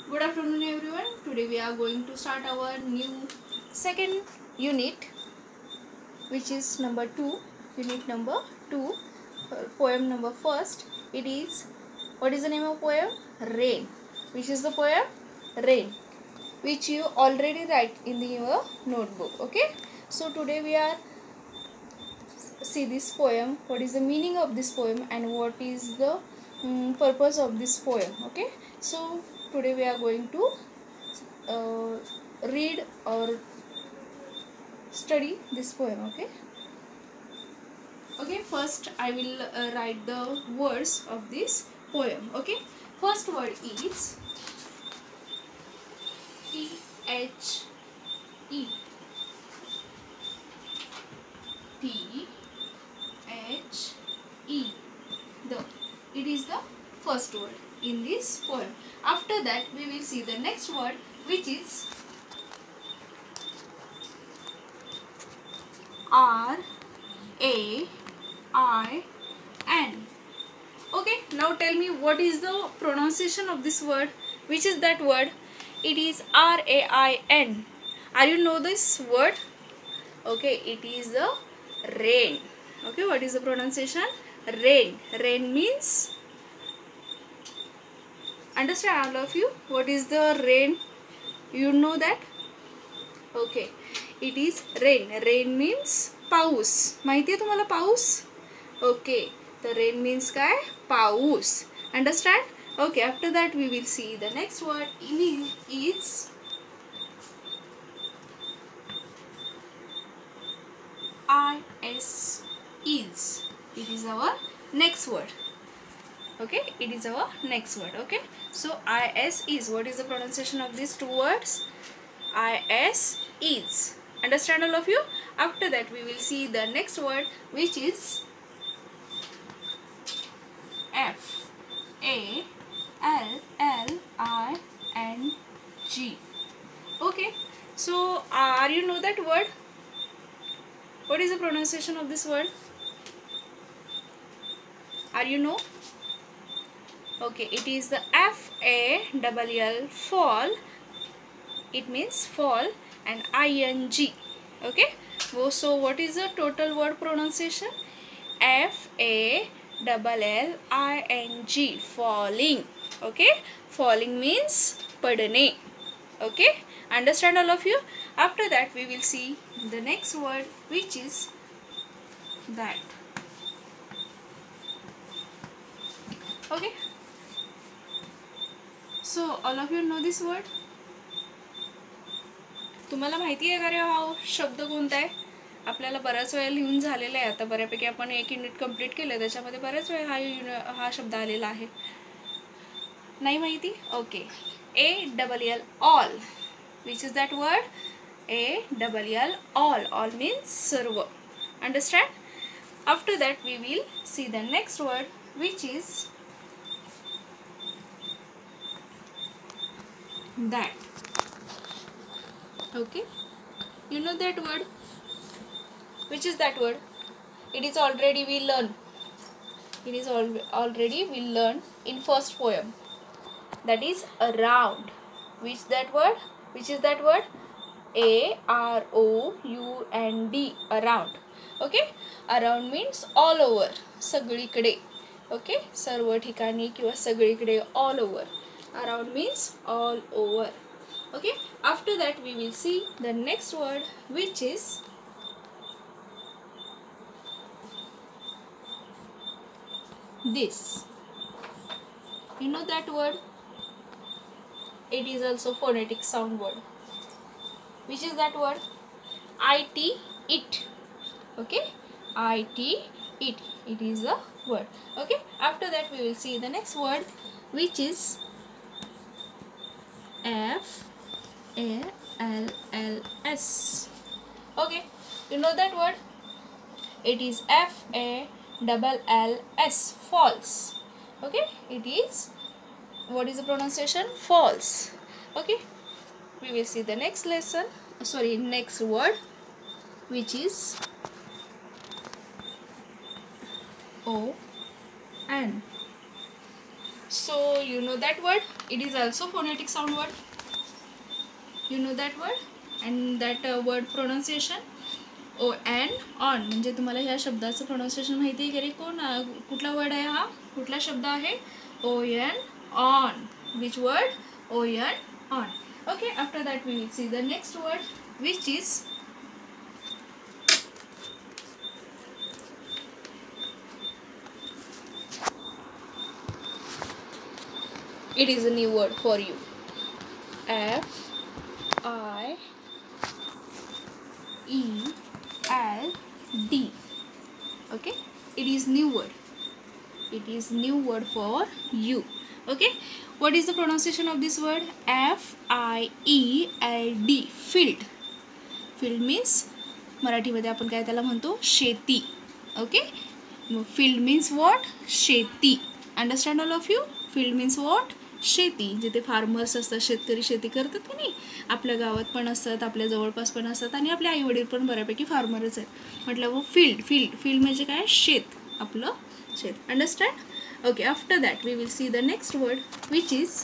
Good afternoon everyone. Today we are going to start our new second unit, which is number 2, unit number 2, poem number first. It is, what is the name of poem? Rain. Which is the poem? Rain, which you already write in your notebook. Okay, so today we are see this poem, what is the meaning of this poem and what is the purpose of this poem. Okay, so today we are going to read or study this poem. Okay, first I will write the words of this poem. Okay, first word is THE. THE. It is the first word in this poem. After that we will see the next word, which is RAIN. Okay, now tell me what is the pronunciation of this word. Which is that word? It is RAIN. Are you know this word? Okay, it is the rain. Okay, what is the pronunciation? Rain. Rain means, understand all of you, what is the rain? You know that? Okay, it is rain. Rain means पाऊस. माहिती आहे तुम्हाला पाऊस? Okay, the rain means काय? पाऊस. Understand? Okay, after that we will see the next word is IS. Is. It is our next word. Okay, it is our next word. Okay, so is. What is the pronunciation of these two words? Is. Understand all of you? After that we will see the next word, which is FALLING. Okay, so are you know that word? What is the pronunciation of this word? Are you know? Okay, it is the FALL, fall. It means fall, and ING. Okay, so what is the total word pronunciation? FALLING, falling. Okay, falling means padne. Okay, understand all of you? After that we will see the next word, which is that. Okay, so all of you know this word? तुम्हाला माहिती आहे का रे हा शब्द कोणता आहे? आपल्याला बराच वेळ लिहून झालेला आहे. आता बऱ्यापैकी आपण एक युनिट कंप्लीट केलं, त्याच्यामध्ये बराच वेळ हा शब्द आलेला आहे. नाही माहिती? Okay, ALL, all. Which is that word? ALL, all means सर्व. Understand? After that we will see the next word, which is that. Okay, you know that word? Which is that word? It is already we learn. It is already we learn in first poem. That is around. Which that word? Which is that word? AROUND, around. Okay, around means all over, सगळीकडे. Okay, सर्व ठिकाणी किंवा सगळीकडे, all over. Around means all over. Okay, after that we will see the next word, which is this. You know that word? It is also phonetic sound word. Which is that word? IT, it. Okay, IT, it. It is a word. Okay, after that we will see the next word, which is FALLS. Okay, you know that word? It is FALLS, false. Okay, it is, what is the pronunciation? False. Okay, we will see the next next word, which is ON. So you know that word, it is also phonetic sound word. You know that word and that word pronunciation. O N on म्हणजे तुम्हाला ह्या शब्दाचं pronunciation माहिती आहे की रे कोण कुठला word आहे हा कुठला शब्द आहे O N on which word O N on okay after that we will see the next word which is it is a new word for you F I E L D okay it is new word for you okay what is the pronunciation of this word F I E L D field means Marathi मध्ये आपण काय त्याला म्हणतो शेती okay field means what शेती understand all of you field means what शेती जिथे farmers असतात शेतकरी शेती करतात की नाही आपल्या गावात पण असतात आपल्या जवळपास पण असतात आणि आपले आई वडील पण बऱ्यापैकी फार्मरच आहेत म्हटलं वो फील्ड म्हणजे काय शेत आपलं शेत understand okay after that we will see the next word which is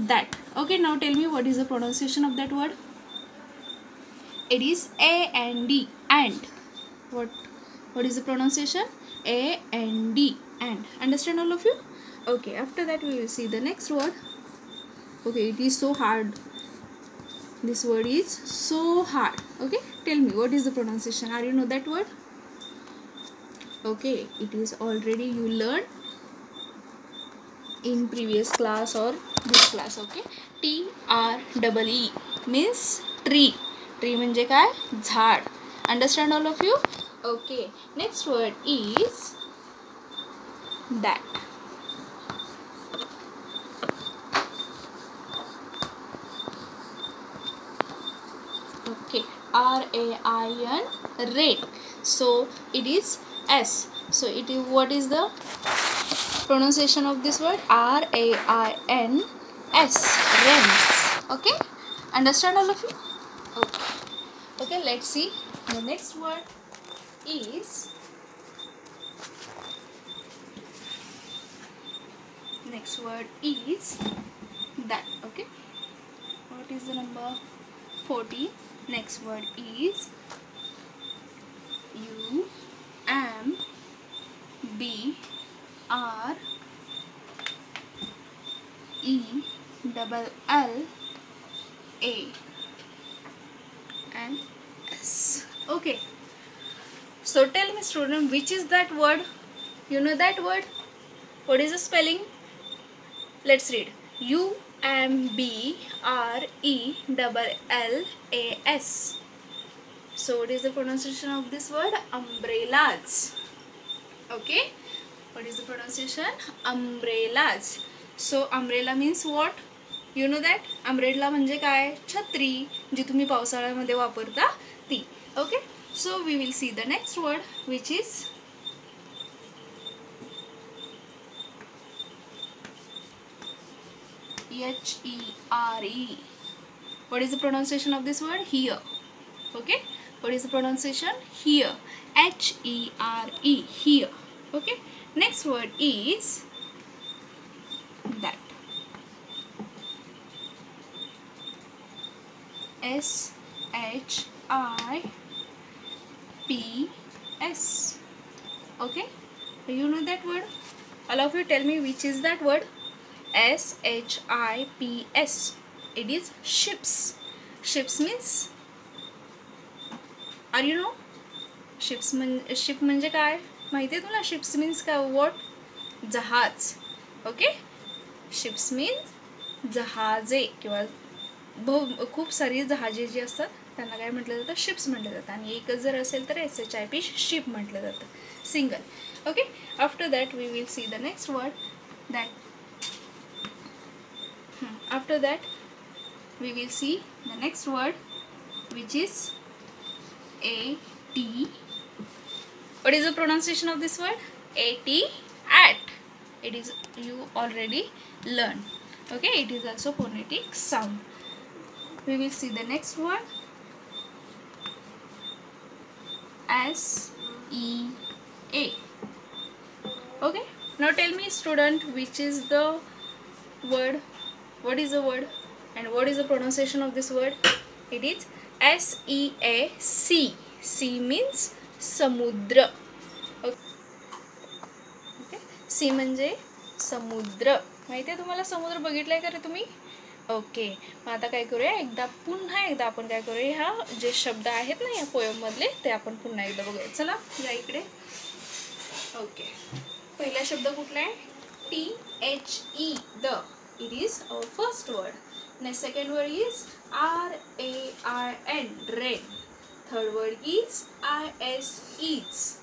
that okay now tell me what is the pronunciation of that word it is AND and what is the pronunciation AND and understand all of you okay after that we will see the next word okay it is so hard this word is so hard okay tell me what is the pronunciation are you know that word okay it is already you learned in previous class or this class okay TREE means tree म्हणजे काय झाड understand all of you okay next word is that okay RAIN rain so it is S so it is what is the pronunciation of this word RAINS rains okay understand all of you okay let's see the next word is that okay what is the number 40 next word is UMBRELLA and S okay so tell me student which is that word you know that word what is the spelling let's read UMBRELLAS so what is the pronunciation of this word umbrellas okay what is the pronunciation umbrellas so umbrella means what you know that umbrella म्हणजे काय छत्री जी तुम्ही पावसाळ्यामध्ये वापरता ती okay so we will see the next word which is HERE what is the pronunciation of this word here okay what is the pronunciation here HERE here okay next word is that SHIPS okay you know that word all of you tell me which is that word SHIPS it is ships means are you know ship म्हणजे काय माहिती आहे तुला ships means काय what जहाज okay ships means जहाजे किंवा खूप सारी जहाजे जी असतात त्यांना काय म्हटलं जातं शिप्स म्हटलं जातं आणि एकच जर असेल तर SHIP शिप म्हटलं जातं single okay after that we will see the next word that after that we will see the next word which is AT what is the pronunciation of this word AT it is you already learned okay it is also phonetic sound we will see the next word SEA okay now tell me student which is the word. What is the word and what is the pronunciation of this word? It is SEAC. Sea means samudra. Okay, sea म्हणजे समुद्र. माहिती आहे तुम्हाला समुद्र बघितलाय का रे तुम्ही? ओके, मग आता काय करूया, पुन्हा एकदा आपण काय करूया, ह्या जे शब्द आहेत ना या पोयम मधले ते आपण पुन्हा एकदा बघूया. चला या इकडे. ओके, पहिला शब्द कुठला आहे? THE, the. It is our first word. Next, second word is RAIN, rain. Third word is IS, eats.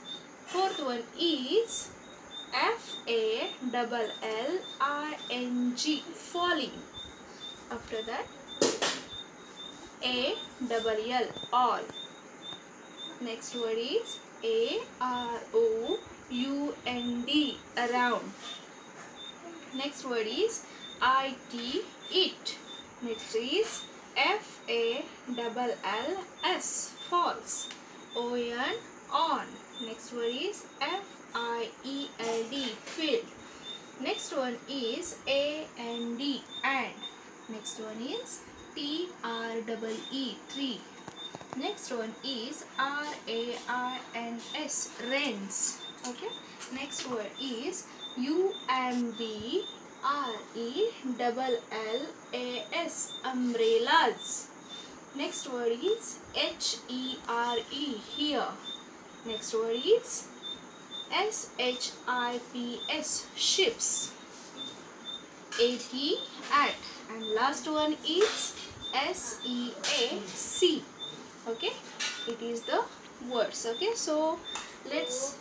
Fourth one is FALLING, falling. After that ALL, all. Next word is AROUND, around. Next word is IT, it. Next is FALLS, falls. ON, on. Next word is FIELD, field. Next one is AND, and. Next one is TREE, tree. Next one is RAINS, rains. Okay. Next word is UMBRELLAS, umbrellas. Next word is HERE, here. Next word is SHIPS, ships. AT, at. And last one is SEAC. Okay, it is the words. Okay, so let's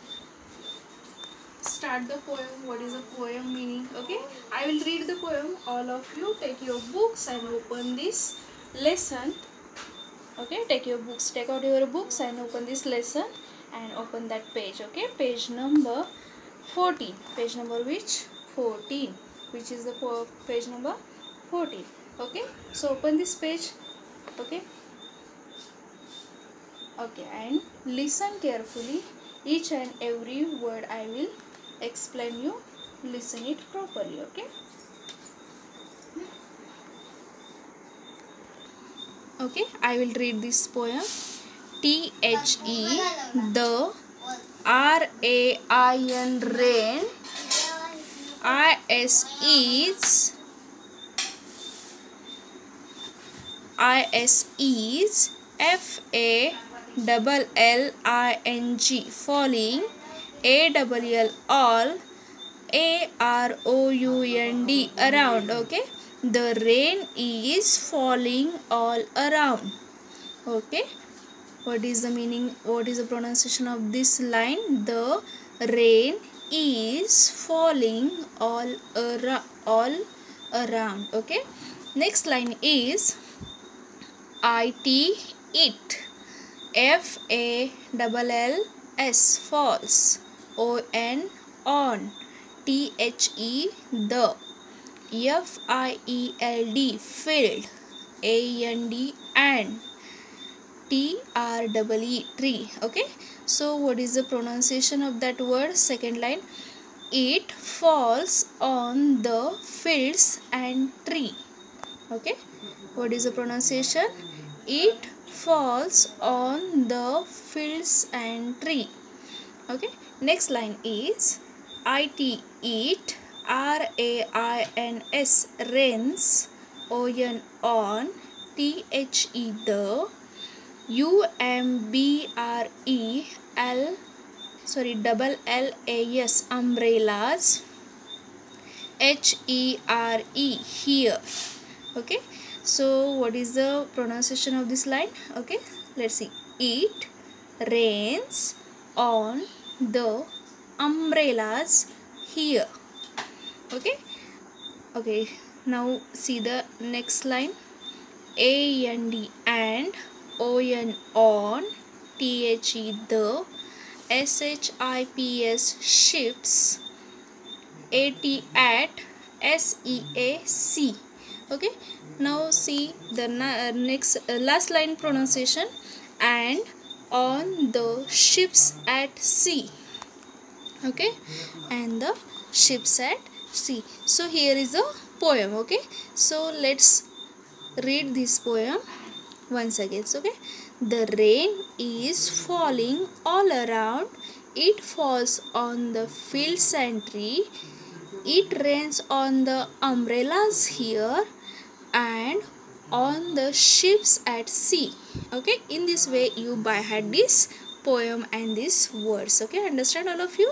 start the poem. What is the poem meaning? Okay, I will read the poem. All of you take your books and open this lesson. Okay, take out your books and open this lesson and open that page. Okay, page number 14. Page number which? 14. Which is the page number 14. Okay, so open this page. Okay, and listen carefully. Each and every word I will explain you. Listen it properly. Okay. Okay, I will read this poem. THE, the. RAIN, rain. IS, eats. FALLING, falling. ALL, all. AROUND, around. Okay, the rain is falling all around. Okay, what is the meaning? What is the pronunciation of this line? The rain is falling all around. Okay, next line is IT, it. FALLS, falls. ON, on. THE, the. FIELD, field. AND, and. TREE, tree. Okay, so what is the pronunciation of that word? Second line, it falls on the fields and tree. Okay, what is the pronunciation? It falls on the fields and tree. Okay, next line is IT, it. RAINS, rains. ON, on. THE, the. UMBRELLAS, umbrellas. HERE, here. Okay, so what is the pronunciation of this line? Okay, let's see. It rains on the umbrellas here. Okay, now see the next line. AND, and. ON, on. THE, the. SHIPS, ships. AT, at. SEAC. Okay, now see the next last line pronunciation. And on the ships at sea. Okay, and the ships at sea. So here is the poem. Okay, so let's read this poem once again. Okay, the rain is falling all around, it falls on the fields and tree, it rains on the umbrellas here and on the ships at sea. Okay, in this way you by heart this poem and these words. Okay, understand all of you?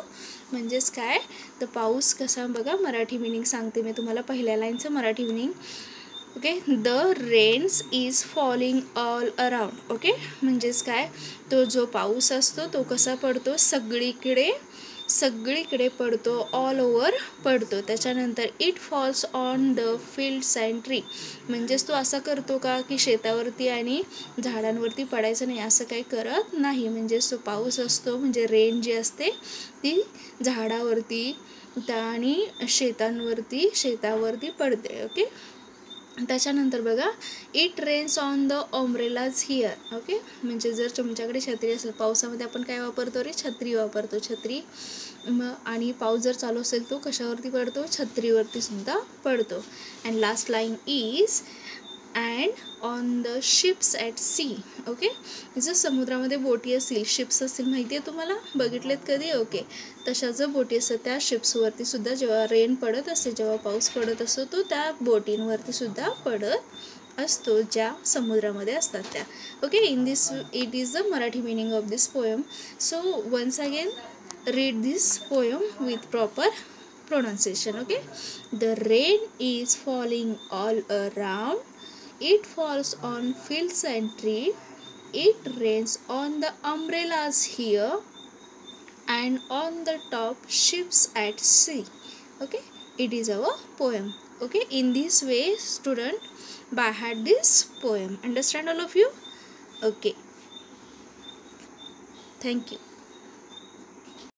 म्हणजेच काय, तर पाऊस कसा बघा, Marathi meaning सांगते मी तुम्हाला. पहिल्या लाईनचं Marathi meaning. Okay, the rains is falling all around. Okay, म्हणजेच काय, तो जो पाऊस असतो तो कसा पडतो, सगळीकडे पडतो, ऑल ओव्हर पडतो. त्याच्यानंतर it falls on the fields and tree. म्हणजेच तो असा करतो का की शेतावरती आणि झाडांवरती पडायचं नाही, असं काही करत नाही. म्हणजेच तो पाऊस असतो म्हणजे रेन जी असते ती झाडावरती आणि शेतावरती पडते. ओके, त्याच्यानंतर बघा, it rains on the umbrellas here. Okay, म्हणजे जर तुमच्याकडे छत्री असेल, पावसामध्ये आपण काय वापरतो रे, छत्री वापरतो. छत्री आणि पाऊस जर चालू असेल तो कशावरती पडतो, छत्रीवरती सुद्धा पडतो. And last line is and on the ships at sea. Okay, जर समुद्रामध्ये बोटी असतील, शिप्स असतील, माहिती आहे तुम्हाला, बघितलेत कधी? ओके, तशा जर बोटी असतात त्या शिप्सवरती सुद्धा जेव्हा रेन पडत असते, जेव्हा पाऊस पडत असतो तो त्या बोटींवरती सुद्धा पडत असतो, ज्या समुद्रामध्ये असतात त्या. Okay, in this it is the Marathi meaning of this poem. So once again read this poem with proper pronunciation. Okay, the rain is falling all around, it falls on fields and tree, it rains on the umbrellas here and on the top ships at sea. Okay, it is our poem. Okay, in this way student by heart this poem. Understand all of you? Okay, thank you.